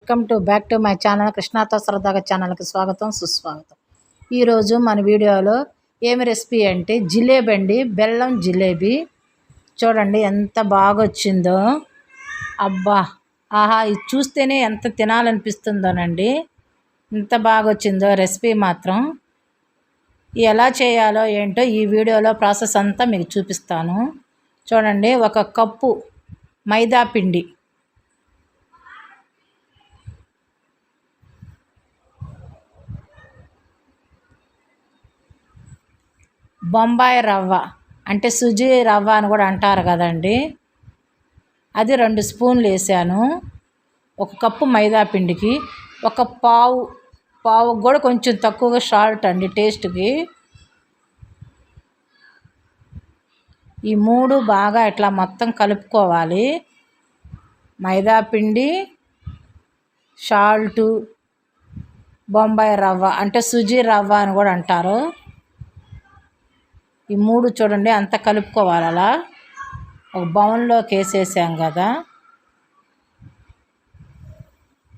Welcome back to my channel కృష్ణాతో సరదాగా ఛానల్కి స్వాగతం సుస్వాగతం. ఈరోజు మన వీడియోలో ఏమి రెసిపీ అంటే జిలేబీ అండి, బెల్లం జిలేబీ. చూడండి ఎంత బాగా వచ్చిందో, అబ్బా ఆహా, ఇది చూస్తేనే ఎంత తినాలనిపిస్తుందోనండి. ఎంత బాగా వచ్చిందో రెసిపీ మాత్రం. ఎలా చేయాలో ఏంటో ఈ వీడియోలో ప్రాసెస్ అంతా మీకు చూపిస్తాను. చూడండి, 1 కప్పు మైదా పిండి, బొంబాయి రవ్వ అంటే సుజీ రవ్వ అని కూడా అంటారు కదండి, అది 2 స్పూన్లు వేసాను. 1 కప్పు మైదా పిండికి ఒక పావు కూడా కొంచెం తక్కువగా సాల్ట్ అండి టేస్ట్కి. ఈ 3 బాగా ఇట్లా మొత్తం కలుపుకోవాలి. మైదా పిండి, సాల్టు, బొంబాయి రవ్వ అంటే సుజీ రవ్వ అని కూడా అంటారు. ఈ 3 చూడండి అంత కలుపుకోవాలి. అలా ఒక బౌన్లోకి వేసేసాం కదా.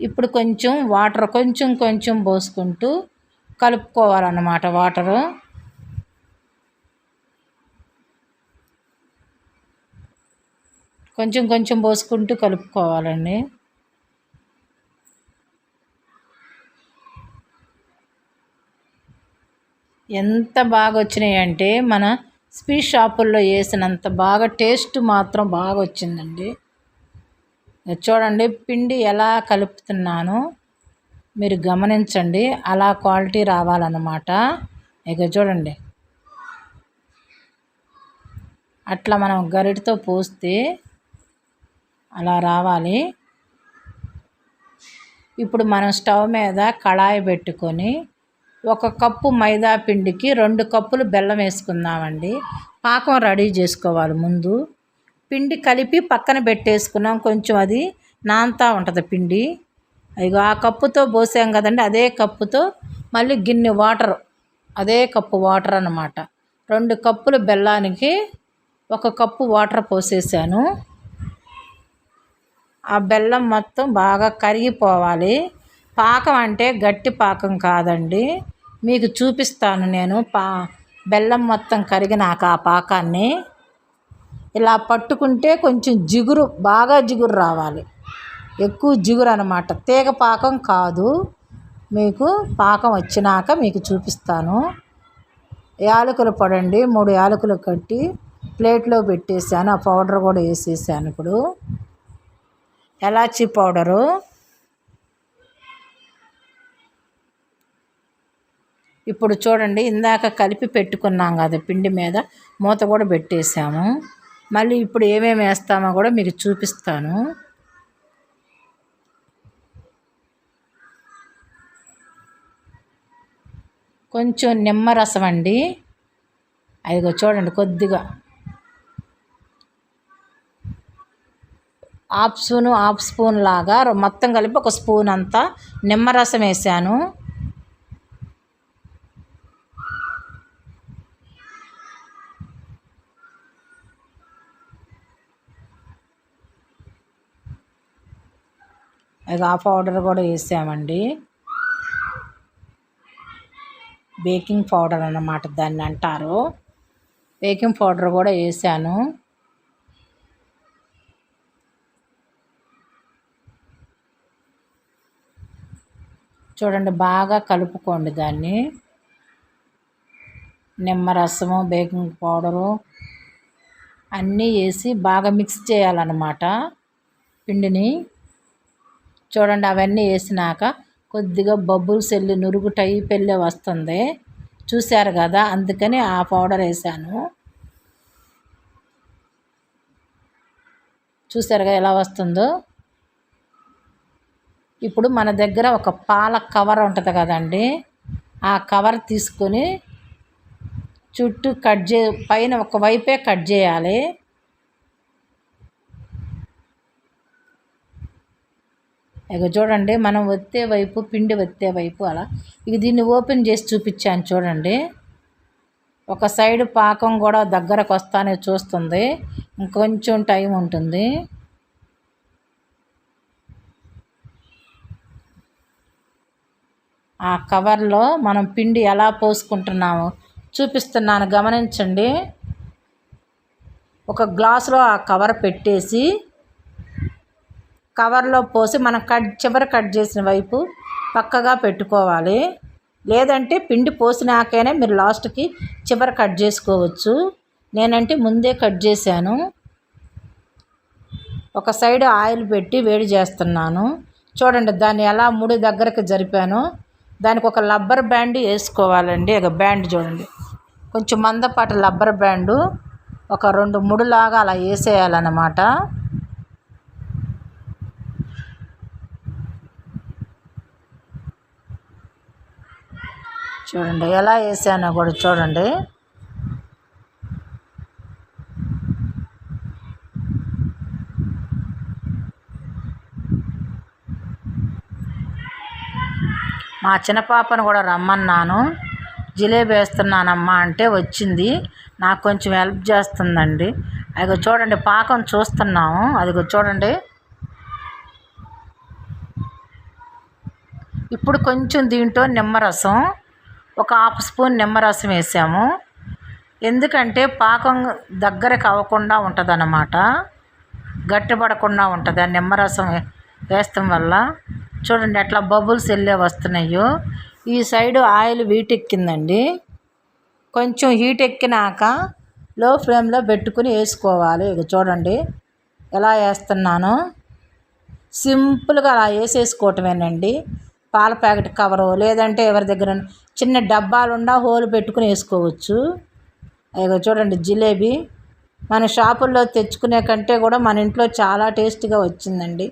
ఇప్పుడు కొంచెం వాటర్ కొంచెం పోసుకుంటూ కలుపుకోవాలన్నమాట. వాటరు కొంచెం పోసుకుంటూ కలుపుకోవాలండి. ఎంత బాగా వచ్చినాయి అంటే మన స్వీట్ షాపుల్లో వేసినంత బాగా టేస్ట్ మాత్రం బాగా వచ్చిందండి. చూడండి పిండి ఎలా కలుపుతున్నానో మీరు గమనించండి, అలా క్వాలిటీ రావాలన్నమాట. ఇక చూడండి, అట్లా మనం గరిటతో పోస్తే అలా రావాలి. ఇప్పుడు మనం స్టవ్ మీద కళాయి పెట్టుకొని 1 కప్పు మైదా పిండికి 2 కప్పులు బెల్లం వేసుకుందామండి. పాకం రెడీ చేసుకోవాలి. ముందు పిండి కలిపి పక్కన పెట్టేసుకున్నాం. కొంచెం అది నాంతా ఉంటుంది పిండి. ఇక ఆ కప్పుతో పోసాం కదండి, అదే కప్పుతో మళ్ళీ గిన్నె వాటర్, అదే కప్పు వాటర్ అన్నమాట. 2 కప్పులు బెల్లానికి 1 కప్పు వాటర్ పోసేసాను. ఆ బెల్లం మొత్తం బాగా కరిగిపోవాలి. పాకం అంటే గట్టి పాకం కాదండి, మీకు చూపిస్తాను నేను. బెల్లం మొత్తం కరిగినాక ఆ పాకాన్ని ఇలా పట్టుకుంటే కొంచెం జిగురు, బాగా జిగురు రావాలి. ఎక్కువ జిగురు అన్నమాట, తీగ పాకం కాదు. మీకు పాకం వచ్చినాక మీకు చూపిస్తాను. యాలకులు పొడండి, 3 యాలకులు కట్టి ప్లేట్లో పెట్టేసాను. ఆ పౌడర్ కూడా వేసేసాను. ఇప్పుడు ఎలాచీ పౌడరు, ఇప్పుడు చూడండి ఇందాక కలిపి పెట్టుకున్నాం కదా పిండి మీద మూత కూడా పెట్టేసాము. మళ్ళీ ఇప్పుడు ఏమేమి వేస్తామో కూడా మీకు చూపిస్తాను. కొంచెం నిమ్మరసం అండి, అదిగో చూడండి కొద్దిగా హాఫ్ స్పూన్ లాగా మొత్తం కలిపి 1 స్పూన్ అంతా నిమ్మరసం వేసాను. అది ఆ పౌడర్ కూడా వేసామండి. బేకింగ్ పౌడర్ అన్నమాట దాన్ని అంటారు. బేకింగ్ పౌడర్ కూడా వేసాను. చూడండి బాగా కలుపుకోండి దాన్ని. నిమ్మరసము, బేకింగ్ పౌడరు అన్నీ వేసి బాగా మిక్స్ చేయాలన్నమాట పిండిని. చూడండి అవన్నీ వేసినాక కొద్దిగా బబుల్స్ వెళ్ళి నురుగు టైప్ వెళ్ళి వస్తుంది, చూశారు కదా, అందుకని ఆ పౌడర్ వేసాను. చూసారుగా ఎలా వస్తుందో. ఇప్పుడు మన దగ్గర ఒక పాల కవర్ ఉంటుంది కదండి, ఆ కవర్ తీసుకొని చుట్టూ పైన ఒక వైపే కట్ చేయాలి. ఇక చూడండి మనం ఒత్తే వైపు, పిండి ఒత్తే వైపు అలా. ఇక దీన్ని ఓపెన్ చేసి చూపించాను చూడండి. ఒక సైడ్ పాకం కూడా దగ్గరకు వస్తానే చూస్తుంది, ఇంకొంచెం టైం ఉంటుంది. ఆ కవర్లో మనం పిండి ఎలా పోసుకుంటున్నామో చూపిస్తున్నాను, గమనించండి. ఒక గ్లాసులో ఆ కవర్ పెట్టేసి కవర్లో పోసి మనం చివర కట్ చేసిన వైపు పక్కగా పెట్టుకోవాలి. లేదంటే పిండి పోసినాకైనా మీరు లాస్ట్కి చివర కట్ చేసుకోవచ్చు. నేనంటే ముందే కట్ చేశాను. ఒక సైడ్ ఆయిల్ పెట్టి వేడి చేస్తున్నాను. చూడండి దాన్ని ఎలా ముడి దగ్గరకు జరిపాను. దానికి ఒక రబ్బర్ బ్యాండ్ వేసుకోవాలండి. ఇక బ్యాండ్ చూడండి, కొంచెం మందపాటి రబ్బర్ బ్యాండు ఒక 2 ముడులాగా అలా వేసేయాలన్నమాట. చూడండి ఎలా వేసానో కూడా చూడండి. మా చిన్న పాపను కూడా రమ్మన్నాను. జిలేబీ వేస్తున్నానమ్మా అంటే వచ్చింది. నాకు కొంచెం హెల్ప్ చేస్తుందండి. అదిగో చూడండి పాకం చూస్తున్నాము. అదిగో చూడండి. ఇప్పుడు కొంచెం దీంట్లో నిమ్మరసం, ఒక 1/2 స్పూన్ నిమ్మరసం వేసాము. ఎందుకంటే పాకం దగ్గరకు అవ్వకుండా ఉంటుంది అన్నమాట, గట్టిపడకుండా ఉంటుంది ఆ నిమ్మరసం వేస్తాం వల్ల. చూడండి ఎట్లా బబుల్స్ వెళ్ళే వస్తున్నాయో. ఈ సైడు ఆయిల్ హీట్ ఎక్కిందండి. కొంచెం హీట్ ఎక్కినాక లో ఫ్లేమ్లో పెట్టుకుని వేసుకోవాలి. ఇక చూడండి ఎలా వేస్తున్నానో. సింపుల్గా అలా వేసేసుకోవటమేనండి. పాల ప్యాకెట్ కవరు లేదంటే ఎవరి దగ్గర చిన్న డబ్బాలు ఉండా హోల్ పెట్టుకుని వేసుకోవచ్చు. ఇక చూడండి జిలేబీ మన షాపుల్లో తెచ్చుకునే కంటే కూడా మన ఇంట్లో చాలా టేస్ట్గా వచ్చిందండి.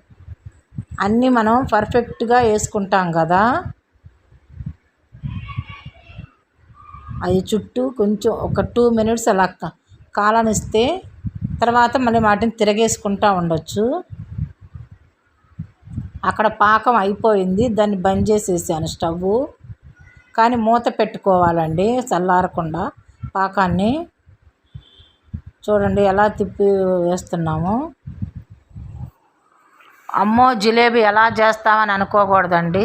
అన్నీ మనం పర్ఫెక్ట్గా వేసుకుంటాం కదా. అది చుట్టూ కొంచెం ఒక 2 మినిట్స్ అలా కాలనిస్తే తర్వాత మళ్ళీ వాటిని తిరగేసుకుంటూ ఉండొచ్చు. అక్కడ పాకం అయిపోయింది, దాన్ని బంద్ చేసేసాను స్టవ్. కానీ మూత పెట్టుకోవాలండి చల్లారకుండా పాకాన్ని. చూడండి ఎలా తిప్పి వేస్తున్నాము. అమ్మో జిలేబీ ఎలా చేస్తామని అనుకోకూడదండి.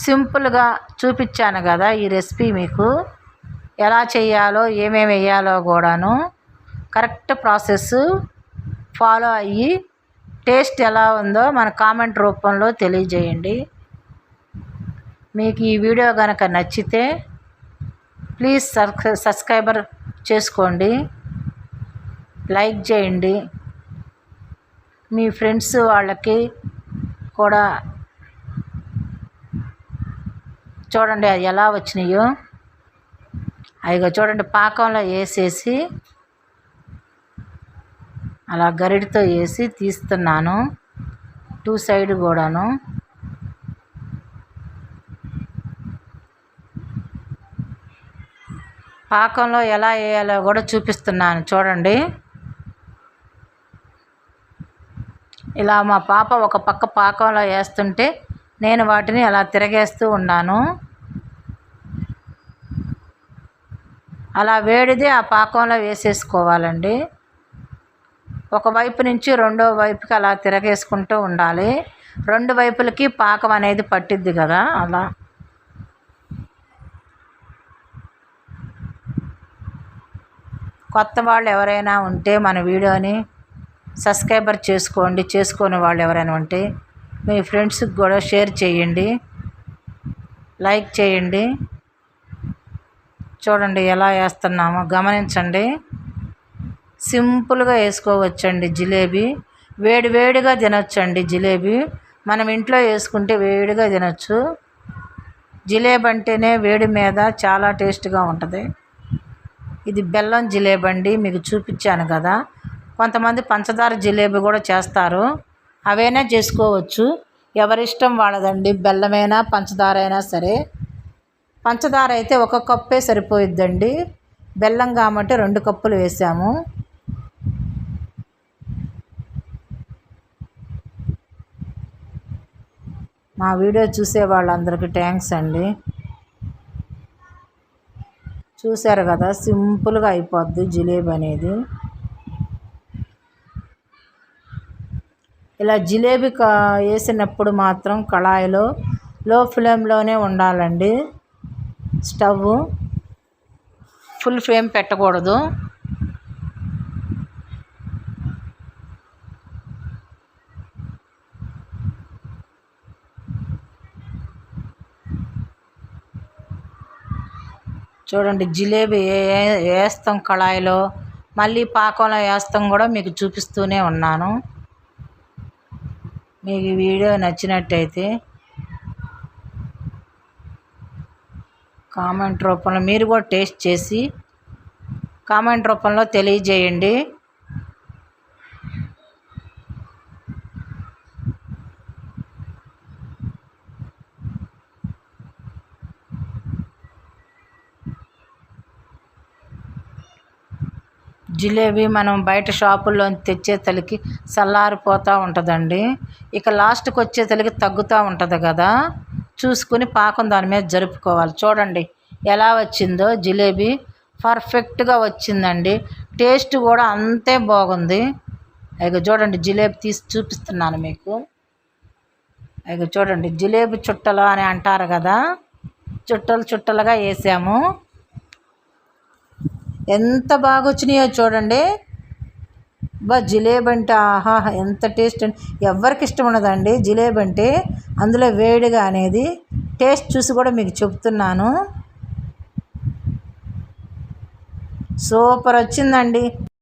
సింపుల్గా చూపించాను కదా ఈ రెసిపీ. మీకు ఎలా చేయాలో ఏమేమి వేయాలో కూడాను కరెక్ట్ ప్రాసెస్ ఫాలో అయ్యి టేస్ట్ ఎలా ఉందో మన కామెంట్ రూపంలో తెలియజేయండి. మీకు ఈ వీడియో కనుక నచ్చితే ప్లీజ్ సబ్స్క్రైబర్ చేసుకోండి, లైక్ చేయండి. మీ ఫ్రెండ్స్ వాళ్ళకి కూడా చూడండి అది ఎలా వచ్చినాయో. అదిగో చూడండి పాకంలో వేసేసి అలా గరిటతో వేసి తీస్తున్నాను 2 సైడ్ కూడాను. పాకంలో ఎలా వేయాలో కూడా చూపిస్తున్నాను చూడండి. ఇలా మా పాప ఒక పక్క పాకంలో వేస్తుంటే నేను వాటిని అలా తిరగేస్తూ ఉన్నాను. అలా వేడిది ఆ పాకంలో వేసేసుకోవాలండి. ఒకవైపు నుంచి రెండో వైపుకి అలా తిరగేసుకుంటూ ఉండాలి. 2 వైపులకి పాకం అనేది పట్టిద్ది కదా అలా. కొత్త వాళ్ళు ఎవరైనా ఉంటే మన వీడియోని సబ్స్క్రైబర్ చేసుకోండి. చేసుకునే వాళ్ళు ఎవరైనా ఉంటే మీ ఫ్రెండ్స్కి కూడా షేర్ చేయండి, లైక్ చేయండి. చూడండి ఎలా వేస్తున్నామో గమనించండి. సింపుల్గా వేసుకోవచ్చండి జిలేబీ. వేడిగా తినొచ్చండి జిలేబీ. మనం ఇంట్లో వేసుకుంటే వేడిగా తినొచ్చు. జిలేబీ అంటేనే వేడి మీద చాలా టేస్ట్గా ఉంటుంది. ఇది బెల్లం జిలేబీ అండి, మీకు చూపించాను కదా. కొంతమంది పంచదార జిలేబీ కూడా చేస్తారు, అవైనా చేసుకోవచ్చు. ఎవరిష్టం వాళ్ళదండి, బెల్లమైనా పంచదార అయినా సరే. పంచదార అయితే 1 కప్పే సరిపోయిద్దండి. బెల్లం కాబట్టి 2 కప్పులు వేసాము. మా వీడియో చూసే వాళ్ళందరికీ థ్యాంక్స్ అండి. చూశారు కదా సింపుల్గా అయిపోద్ది జిలేబీ అనేది. ఇలా జిలేబీ వేసినప్పుడు మాత్రం కళాయిలో లో ఫ్లేమ్లోనే ఉండాలండి స్టవ్. ఫుల్ ఫ్లేమ్ పెట్టకూడదు. చూడండి జిలేబీ వేస్తాం కళాయిలో, మళ్ళీ పాకంలో వేస్తాం కూడా మీకు చూపిస్తూనే ఉన్నాను. మీకు ఈ వీడియో నచ్చినట్టయితే కామెంట్ రూపంలో మీరు కూడా టేస్ట్ చేసి కామెంట్ రూపంలో తెలియజేయండి. జిలేబీ మనం బయట షాపుల్లో తెచ్చే తలకి చల్లారిపోతూ ఉంటుందండి. ఇక లాస్ట్కి వచ్చే తలకి తగ్గుతూ ఉంటుంది కదా, చూసుకుని పాకం దాని మీద జరుపుకోవాలి. చూడండి ఎలా వచ్చిందో జిలేబీ, పర్ఫెక్ట్గా వచ్చిందండి. టేస్ట్ కూడా అంతే బాగుంది. ఇక చూడండి జిలేబీ తీసి చూపిస్తున్నాను మీకు. ఇక చూడండి జిలేబీ చుట్టలు అని అంటారు కదా, చుట్టలు చుట్టలుగా వేసాము. ఎంత బాగా వచ్చినాయో చూడండి. జిలేబీ అంటే ఆహా ఎంత టేస్ట్ అండి. ఎవరికి ఇష్టం ఉండదండి జిలేబీ అంటే, అందులో వేడిగా అనేది. టేస్ట్ చూసి కూడా మీకు చెప్తున్నాను. సూపర్ వచ్చిందండి.